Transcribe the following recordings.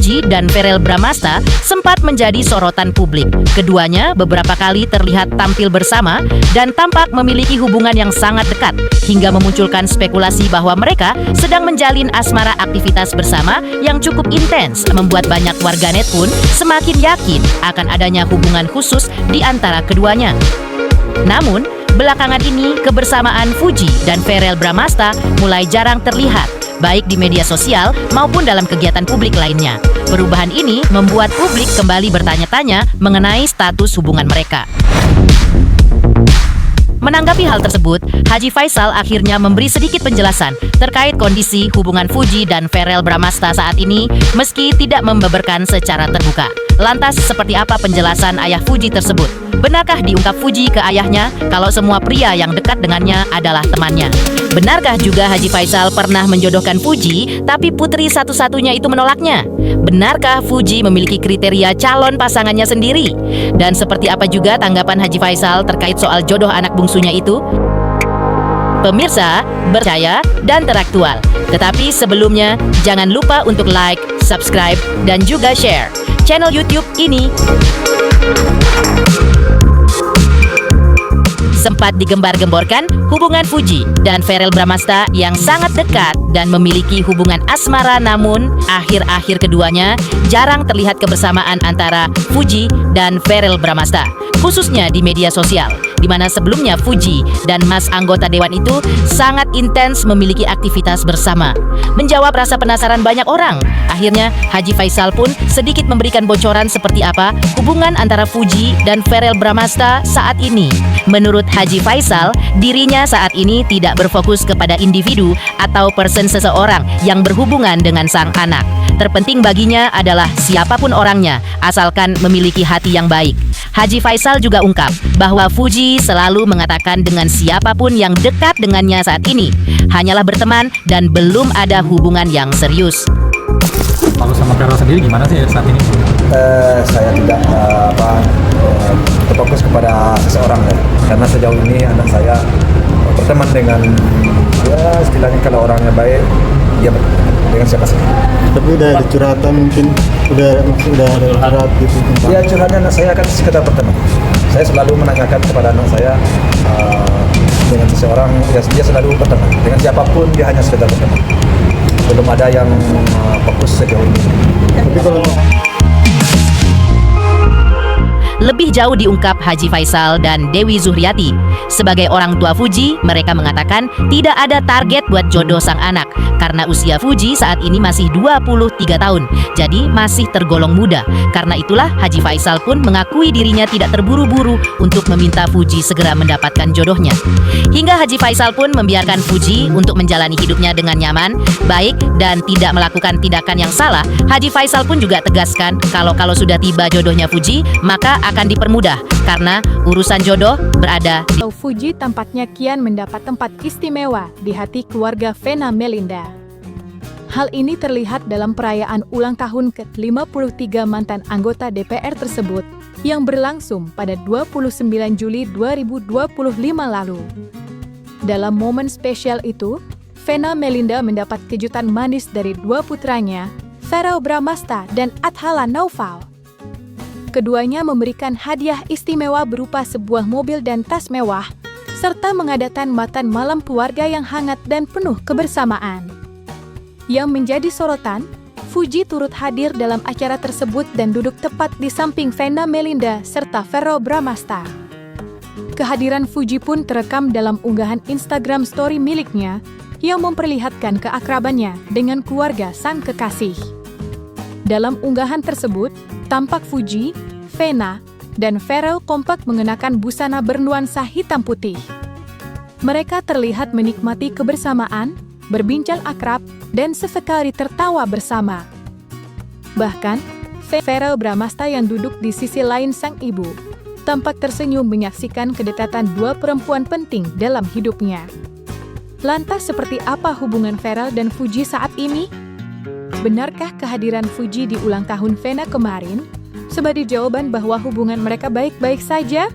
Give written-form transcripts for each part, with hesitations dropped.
Fuji dan Verrell Bramasta sempat menjadi sorotan publik. Keduanya beberapa kali terlihat tampil bersama dan tampak memiliki hubungan yang sangat dekat, hingga memunculkan spekulasi bahwa mereka sedang menjalin asmara aktivitas bersama yang cukup intens, membuat banyak warganet pun semakin yakin akan adanya hubungan khusus di antara keduanya. Namun, belakangan ini kebersamaan Fuji dan Verrell Bramasta mulai jarang terlihat, baik di media sosial maupun dalam kegiatan publik lainnya. Perubahan ini membuat publik kembali bertanya-tanya mengenai status hubungan mereka. Menanggapi hal tersebut, Haji Faisal akhirnya memberi sedikit penjelasan terkait kondisi hubungan Fuji dan Verrell Bramasta saat ini, meski tidak membeberkan secara terbuka. Lantas, seperti apa penjelasan ayah Fuji tersebut? Benarkah diungkap Fuji ke ayahnya kalau semua pria yang dekat dengannya adalah temannya? Benarkah juga Haji Faisal pernah menjodohkan Fuji, tapi putri satu-satunya itu menolaknya? Benarkah Fuji memiliki kriteria calon pasangannya sendiri? Dan seperti apa juga tanggapan Haji Faisal terkait soal jodoh anak bungsunya itu? Pemirsa, percaya dan teraktual. Tetapi sebelumnya, jangan lupa untuk like, subscribe, dan juga share channel YouTube ini. Sempat digembar-gemborkan hubungan Fuji dan Verrell Bramasta yang sangat dekat dan memiliki hubungan asmara, namun akhir-akhir keduanya jarang terlihat kebersamaan antara Fuji dan Verrell Bramasta, khususnya di media sosial, di mana sebelumnya Fuji dan mas anggota dewan itu sangat intens memiliki aktivitas bersama. Menjawab rasa penasaran banyak orang, akhirnya Haji Faisal pun sedikit memberikan bocoran seperti apa hubungan antara Fuji dan Verrell Bramasta saat ini. Menurut Haji Faisal, dirinya saat ini tidak berfokus kepada individu atau person seseorang yang berhubungan dengan sang anak. Terpenting baginya adalah siapapun orangnya, asalkan memiliki hati yang baik. Haji Faisal juga ungkap bahwa Fuji selalu mengatakan dengan siapapun yang dekat dengannya saat ini, hanyalah berteman dan belum ada hubungan yang serius. Kalau sama Verrell sendiri gimana sih saat ini? Saya tidak terfokus kepada seseorang ya. Karena sejauh ini anak saya berteman dengan istilahnya kalau orangnya baik, dia berteman dengan siapa saja. Tapi udah ada curhatan mungkin, udah ada curhat gitu tentang. Ya, curhatnya anak saya kan sekedar berteman. Saya selalu menanyakan kepada anak saya dengan seseorang, ya dia selalu berteman. Dengan siapapun dia hanya sekedar berteman. Belum ada yang fokus sejauh ini. Tapi kalau Lebih jauh diungkap Haji Faisal dan Dewi Zuhriati. Sebagai orang tua Fuji, mereka mengatakan tidak ada target buat jodoh sang anak karena usia Fuji saat ini masih 23 tahun, jadi masih tergolong muda. Karena itulah Haji Faisal pun mengakui dirinya tidak terburu-buru untuk meminta Fuji segera mendapatkan jodohnya. Hingga Haji Faisal pun membiarkan Fuji untuk menjalani hidupnya dengan nyaman, baik, dan tidak melakukan tindakan yang salah. Haji Faisal pun juga tegaskan kalau sudah tiba jodohnya Fuji, maka akan dipermudah karena urusan jodoh berada di Fuji tampaknya kian mendapat tempat istimewa di hati keluarga Vena Melinda. Hal ini terlihat dalam perayaan ulang tahun ke-53 mantan anggota DPR tersebut yang berlangsung pada 29 Juli 2025 lalu. Dalam momen spesial itu, Vena Melinda mendapat kejutan manis dari dua putranya, Verrell Bramasta dan Athala Naufal. Keduanya memberikan hadiah istimewa berupa sebuah mobil dan tas mewah, serta mengadakan makan malam keluarga yang hangat dan penuh kebersamaan. Yang menjadi sorotan, Fuji turut hadir dalam acara tersebut dan duduk tepat di samping Vena Melinda serta Verrell Bramasta. Kehadiran Fuji pun terekam dalam unggahan Instagram story miliknya yang memperlihatkan keakrabannya dengan keluarga sang kekasih. Dalam unggahan tersebut, tampak Fuji, Vena, dan Verrell kompak mengenakan busana bernuansa hitam putih. Mereka terlihat menikmati kebersamaan, berbincang akrab, dan sesekali tertawa bersama. Bahkan, Verrell Bramasta yang duduk di sisi lain sang ibu, tampak tersenyum menyaksikan kedekatan dua perempuan penting dalam hidupnya. Lantas seperti apa hubungan Verrell dan Fuji saat ini? Benarkah kehadiran Fuji di ulang tahun Vena kemarin sebagai jawaban bahwa hubungan mereka baik-baik saja?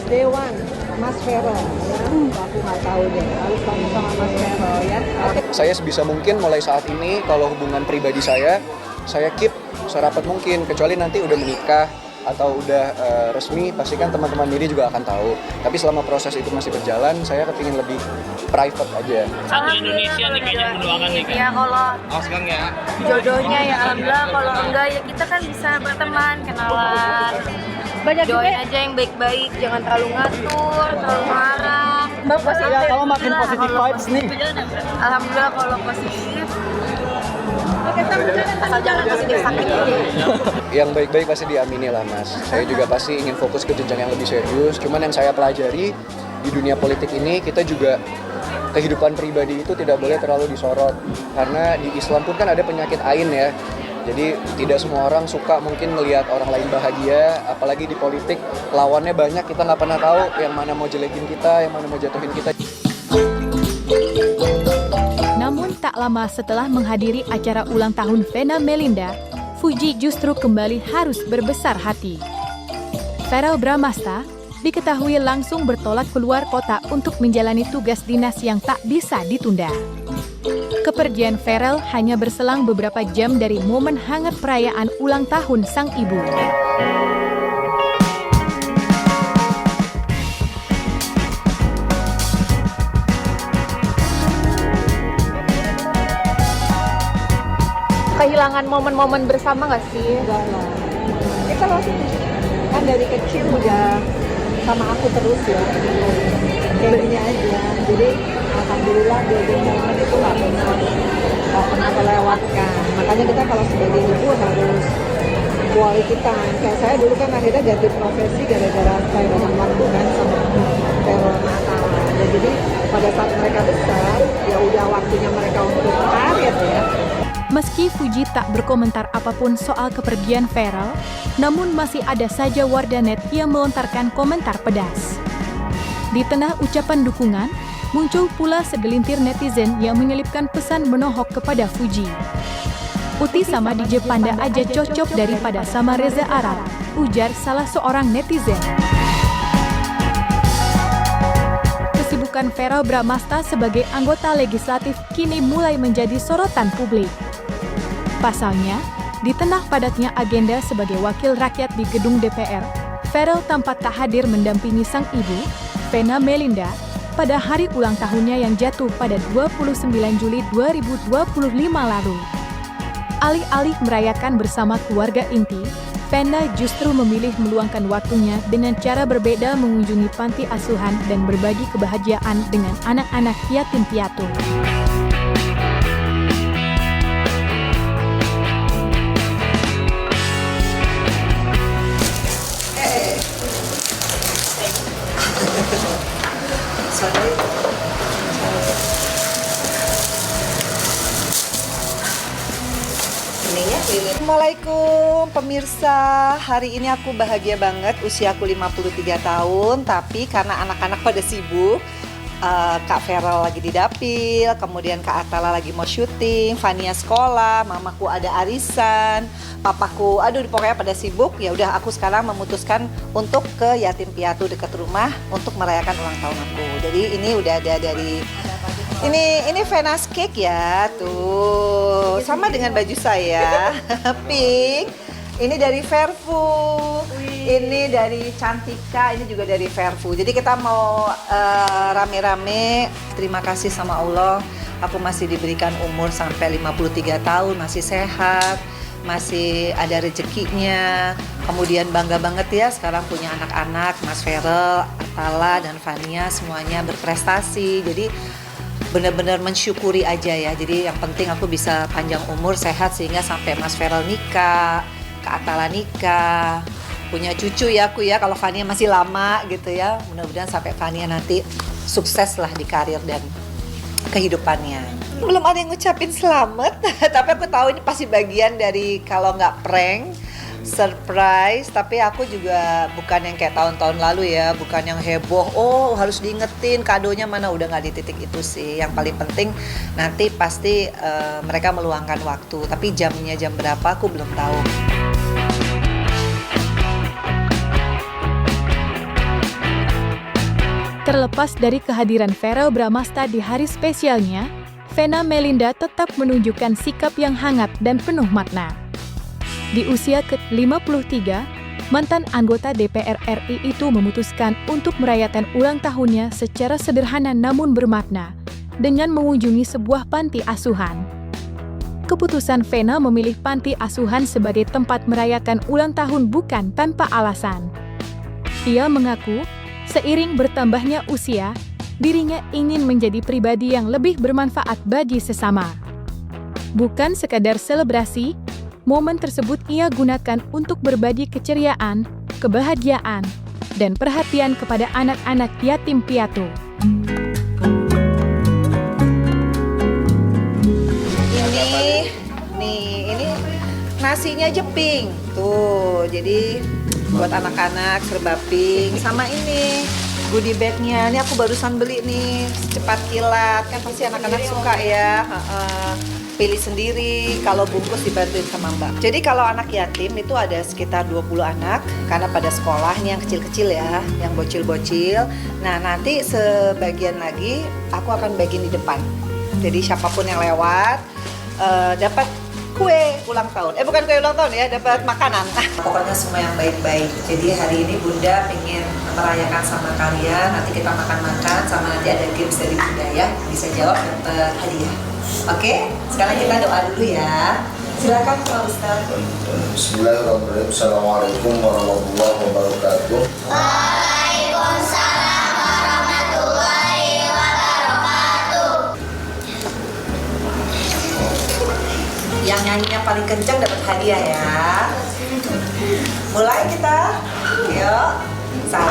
Dewan, Mas Vero, ya. Aku nggak tahu deh, harus tanya sama Mas Vero ya. Oke. Saya sebisa mungkin mulai saat ini kalau hubungan pribadi saya keep serapat mungkin, kecuali nanti udah menikah atau udah resmi, pastikan teman-teman Miri juga akan tahu. Tapi selama proses itu masih berjalan, saya kepingin lebih private aja. Satu Indonesia nih kayaknya mendoakan nih kan? Ya kalau sekarang ya. jodohnya ya alhamdulillah, kalau enggak ya kita kan bisa berteman, kenalan. Doain aja yang baik-baik, jangan terlalu ngatur, terlalu marah. Mbak positif. Kamu makin positive vibes nih. Alhamdulillah kalau positif. Asal jangan positif sakit aja. Yang baik-baik pasti diamini lah Mas. Saya juga pasti ingin fokus ke jenjang yang lebih serius. Cuman yang saya pelajari di dunia politik ini, kita juga kehidupan pribadi itu tidak boleh terlalu disorot. Karena di Islam pun kan ada penyakit ain ya. Jadi tidak semua orang suka mungkin melihat orang lain bahagia, apalagi di politik lawannya banyak, kita nggak pernah tahu yang mana mau jelekin kita, yang mana mau jatuhin kita. Namun tak lama setelah menghadiri acara ulang tahun Vena Melinda, Fuji justru kembali harus berbesar hati. Verrel Bramasta diketahui langsung bertolak keluar kota untuk menjalani tugas dinas yang tak bisa ditunda. Kepergian Verrel hanya berselang beberapa jam dari momen hangat perayaan ulang tahun sang ibu. Kehilangan momen-momen bersama nggak sih? Enggak lah. Kita masih kan dari kecil udah sama aku terus ya. Kayak gini aja. Jadi alhamdulillah building moment itu nggak pernah terlewatkan. Makanya kita kalau sebagai ibu harus quality time. Kayak saya dulu kan akhirnya ganti profesi gara-gara kehilangan waktu kan sama teror Natal. Dan jadi pada saat mereka besar, ya udah waktunya mereka untuk karir ya. Meski Fuji tak berkomentar apapun soal kepergian Verrel, namun masih ada saja warganet yang melontarkan komentar pedas. Di tengah ucapan dukungan, muncul pula segelintir netizen yang menyelipkan pesan menohok kepada Fuji. Uti sama DJ Panda aja cocok daripada sama Reza Arab, ujar salah seorang netizen. Kesibukan Verrel Bramasta sebagai anggota legislatif kini mulai menjadi sorotan publik. Pasalnya, di tengah padatnya agenda sebagai wakil rakyat di gedung DPR, Verrel tampak tak hadir mendampingi sang ibu, Vena Melinda, pada hari ulang tahunnya yang jatuh pada 29 Juli 2025 lalu. Alih-alih merayakan bersama keluarga inti, Vena justru memilih meluangkan waktunya dengan cara berbeda mengunjungi panti asuhan dan berbagi kebahagiaan dengan anak-anak yatim piatu. Assalamualaikum pemirsa, hari ini aku bahagia banget, usiaku 53 tahun, tapi karena anak-anak pada sibuk, Kak Verrel lagi di dapil, kemudian Kak Atala lagi mau syuting, Fania sekolah, mamaku ada arisan, papaku, pokoknya pada sibuk. Ya udah, aku sekarang memutuskan untuk ke yatim piatu dekat rumah untuk merayakan ulang tahun aku. Jadi ini udah ada dari ini Vena's cake ya, tuh sama dengan baju saya, pink. Ini dari Verfu, ini dari Cantika, ini juga dari Verfu. Jadi kita mau rame-rame. Terima kasih sama Allah, aku masih diberikan umur sampai 53 tahun, masih sehat, masih ada rezekinya. Kemudian bangga banget ya sekarang punya anak-anak, Mas Verrel, Atala, dan Fania semuanya berprestasi. Jadi benar-benar mensyukuri aja ya. Jadi yang penting aku bisa panjang umur, sehat, sehingga sampai Mas Verrel nikah, Kak Atala nikah, punya cucu ya aku ya, kalau Fania masih lama gitu ya. Mudah-mudahan sampai Fania nanti sukses lah di karir dan kehidupannya. Belum ada yang ngucapin selamat, tapi aku tahu ini pasti bagian dari kalau nggak prank, surprise. Tapi aku juga bukan yang kayak tahun-tahun lalu ya, bukan yang heboh, oh harus diingetin kadonya mana, udah nggak di titik itu sih. Yang paling penting nanti pasti mereka meluangkan waktu, tapi jamnya jam berapa aku belum tahu. Terlepas dari kehadiran Verrel Bramasta di hari spesialnya, Vena Melinda tetap menunjukkan sikap yang hangat dan penuh makna. Di usia ke-53, mantan anggota DPR RI itu memutuskan untuk merayakan ulang tahunnya secara sederhana namun bermakna, dengan mengunjungi sebuah panti asuhan. Keputusan Vena memilih panti asuhan sebagai tempat merayakan ulang tahun bukan tanpa alasan. Ia mengaku, seiring bertambahnya usia, dirinya ingin menjadi pribadi yang lebih bermanfaat bagi sesama. Bukan sekadar selebrasi, momen tersebut ia gunakan untuk berbagi keceriaan, kebahagiaan, dan perhatian kepada anak-anak yatim piatu. Ini nasinya jeping. Tuh, jadi buat anak-anak serba pink. Sama ini goodie bagnya, ini aku barusan beli nih, cepat kilat, kan pasti anak-anak suka ya. Pilih sendiri, kalau bungkus dibantuin sama mbak. Jadi kalau anak yatim itu ada sekitar 20 anak, karena pada sekolah ini yang kecil-kecil ya, yang bocil-bocil. Nah nanti sebagian lagi aku akan bagiin di depan. Jadi siapapun yang lewat dapat kue ulang tahun. Bukan kue ulang tahun ya, dapat makanan. Pokoknya semua yang baik-baik. Jadi hari ini Bunda pengen merayakan sama kalian. Nanti kita makan-makan, sama nanti ada games dari Bunda ya. Bisa jawab dapat hadiah. Oke, sekarang kita doa dulu ya. Silakan Pak Ustaz. Bismillahirrahmanirrahim. Assalamualaikum warahmatullahi wabarakatuh. Waalaikumsalam warahmatullahi wabarakatuh. Yang nyanyinya paling kencang dapat hadiah ya. Mulai kita. Yuk. 1,